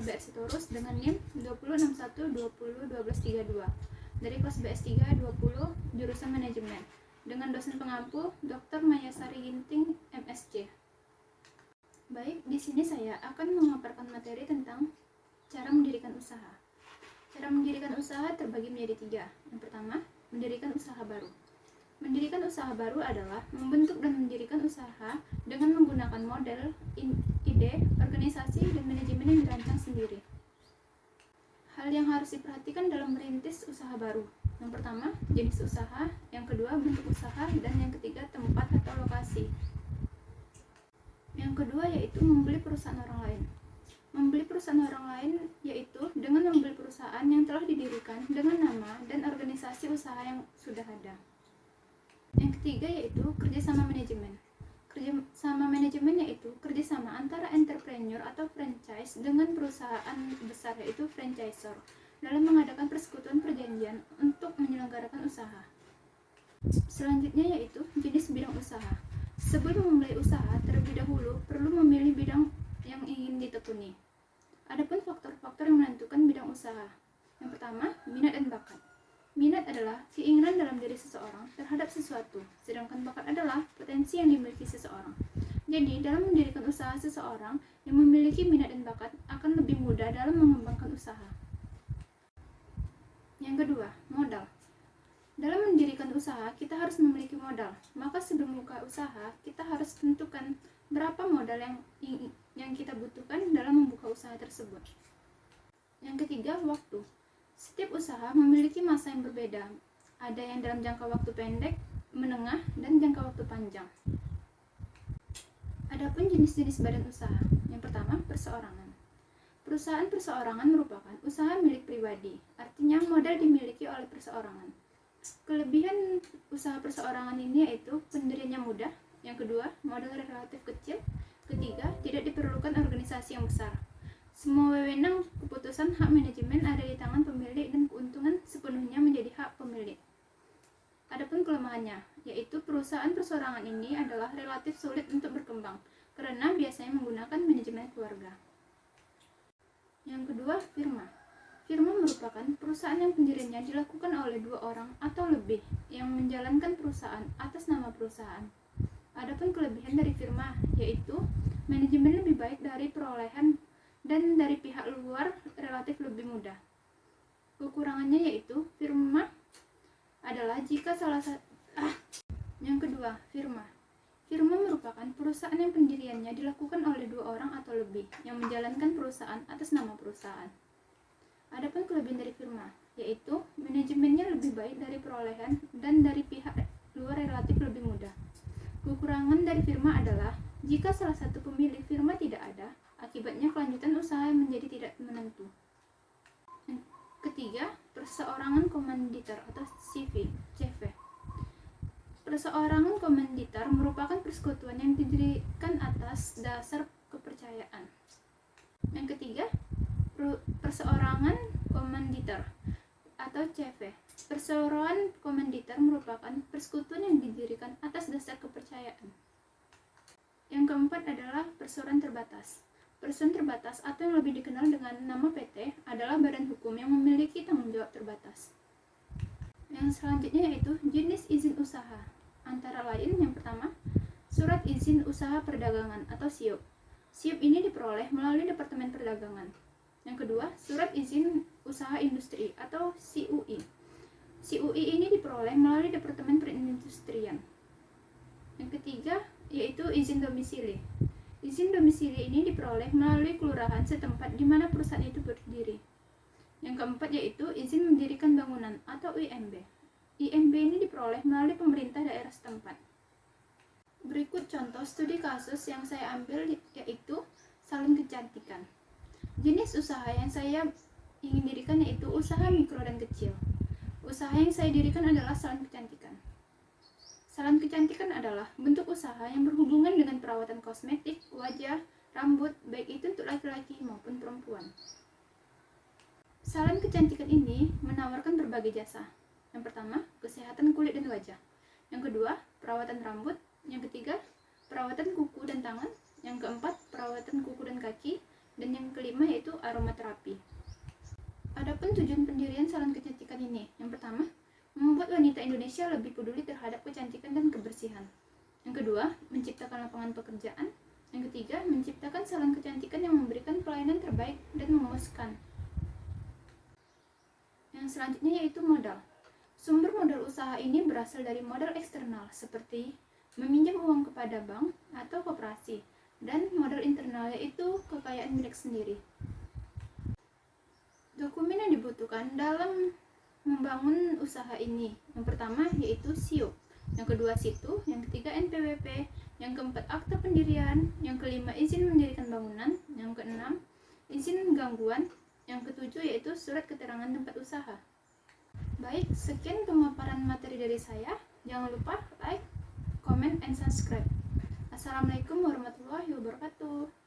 saya BRC Taurus dengan NIM 2061201232 dari kelas BS3 20 jurusan manajemen dengan dosen pengampu Dr. Mayasari Ginting MSc. Baik, di sini saya akan memaparkan materi tentang cara mendirikan usaha. Cara mendirikan usaha terbagi menjadi 3. Yang pertama, mendirikan usaha baru. Mendirikan usaha baru adalah membentuk dan mendirikan usaha dengan menggunakan model, ide, organisasi, dan manajemen yang dirancang sendiri. Hal yang harus diperhatikan dalam merintis usaha baru. Yang pertama, jenis usaha. Yang kedua, bentuk usaha. Dan yang ketiga, tempat atau lokasi. Yang kedua yaitu membeli perusahaan orang lain. Membeli perusahaan orang lain yaitu dengan membeli perusahaan yang telah didirikan dengan nama dan organisasi usaha yang sudah ada. Yang ketiga yaitu kerjasama manajemen. Kerjasama manajemen yaitu kerjasama antara entrepreneur atau franchise dengan perusahaan besar yaitu franchisor dalam mengadakan persekutuan perjanjian untuk menyelenggarakan usaha. Selanjutnya yaitu jenis bidang usaha. Sebelum memulai usaha, terlebih dahulu perlu memilih bidang yang ingin ditekuni. Adapun faktor-faktor yang menentukan bidang usaha. Yang pertama, minat dan bakat. Minat adalah keinginan dalam diri seseorang terhadap sesuatu, sedangkan bakat adalah potensi yang dimiliki seseorang. Jadi, dalam mendirikan usaha, seseorang yang memiliki minat dan bakat akan lebih mudah dalam mengembangkan usaha. Yang kedua, modal. Dalam mendirikan usaha, kita harus memiliki modal. Maka sebelum buka usaha, kita harus tentukan berapa modal yang kita butuhkan dalam membuka usaha tersebut. Yang ketiga, waktu. Setiap usaha memiliki masa yang berbeda. Ada yang dalam jangka waktu pendek, menengah, dan jangka waktu panjang. Adapun jenis-jenis badan usaha. Yang pertama, perseorangan. Perusahaan perseorangan merupakan usaha milik pribadi, artinya modal dimiliki oleh perseorangan. Kelebihan usaha perseorangan ini yaitu pendiriannya mudah. Yang kedua, modal relatif kecil. Ketiga, tidak diperlukan organisasi yang besar. Semua wewenang keputusan hak manajemen ada di tangan pemilik dan keuntungan sepenuhnya menjadi hak pemilik. Adapun kelemahannya, yaitu perusahaan perseorangan ini adalah relatif sulit untuk berkembang karena biasanya menggunakan manajemen keluarga. Yang kedua, firma. Firma merupakan perusahaan yang pendiriannya dilakukan oleh 2 orang atau lebih yang menjalankan perusahaan atas nama perusahaan. Adapun kelebihan dari firma yaitu manajemen lebih baik dari perolehan dan dari pihak luar relatif lebih mudah. Kekurangannya yaitu firma adalah jika Yang kedua, firma. Firma merupakan perusahaan yang pendiriannya dilakukan oleh 2 orang atau lebih yang menjalankan perusahaan atas nama perusahaan. Adapun kelebihan dari firma, yaitu manajemennya lebih baik dari perolehan dan dari pihak luar relatif lebih mudah. Kekurangan dari firma adalah jika salah satu pemilik firma tidak ada, akibatnya kelanjutan usaha menjadi tidak menentu. Yang ketiga, perseorangan komanditer atau CV. Perseorangan komanditer merupakan persekutuan yang didirikan atas dasar kepercayaan. Yang ketiga, perseorangan komanditer atau CV. Perseorangan komanditer merupakan persekutuan yang didirikan atas dasar kepercayaan. Yang keempat adalah perseroan terbatas. Perseroan terbatas atau yang lebih dikenal dengan nama PT adalah badan hukum yang memiliki tanggung jawab terbatas. Yang selanjutnya yaitu jenis izin usaha. Antara lain yang pertama, surat izin usaha perdagangan atau SIUP. SIUP ini diperoleh melalui Departemen Perdagangan. Yang kedua, surat izin usaha industri atau CUI. CUI ini diperoleh melalui Departemen Perindustrian. Yang ketiga, yaitu izin domisili. Izin domisili ini diperoleh melalui kelurahan setempat di mana perusahaan itu berdiri. Yang keempat yaitu izin mendirikan bangunan atau IMB. IMB ini diperoleh melalui pemerintah daerah setempat. Berikut contoh studi kasus yang saya ambil yaitu salon kecantikan. Jenis usaha yang saya ingin dirikan yaitu usaha mikro dan kecil. Usaha yang saya dirikan adalah salon kecantikan. Salon kecantikan adalah bentuk usaha yang berhubungan dengan perawatan kosmetik, wajah, rambut, baik itu untuk laki-laki maupun perempuan. Salon kecantikan ini menawarkan berbagai jasa. Yang pertama, kesehatan kulit dan wajah. Yang kedua, perawatan rambut. Yang ketiga, perawatan kuku dan tangan. Yang keempat, perawatan kuku dan kaki. Dan yang kelima yaitu aromaterapi. Adapun tujuan pendirian salon kecantikan ini, yang pertama, membuat wanita Indonesia lebih peduli terhadap kecantikan dan kebersihan. Yang kedua, menciptakan lapangan pekerjaan. Yang ketiga, menciptakan salon kecantikan yang memberikan pelayanan terbaik dan memuaskan. Yang selanjutnya yaitu modal. Sumber modal usaha ini berasal dari modal eksternal seperti meminjam uang kepada bank atau koperasi, dan modal internal yaitu kekayaan milik sendiri. Dokumen yang dibutuhkan dalam membangun usaha ini, yang pertama yaitu SIO, yang kedua SITU, yang ketiga NPWP, yang keempat akta pendirian, yang kelima izin mendirikan bangunan, yang keenam izin gangguan, yang ketujuh yaitu surat keterangan tempat usaha. Baik, sekian pemaparan materi dari saya. Jangan lupa like, comment, and subscribe. Assalamualaikum warahmatullahi wabarakatuh.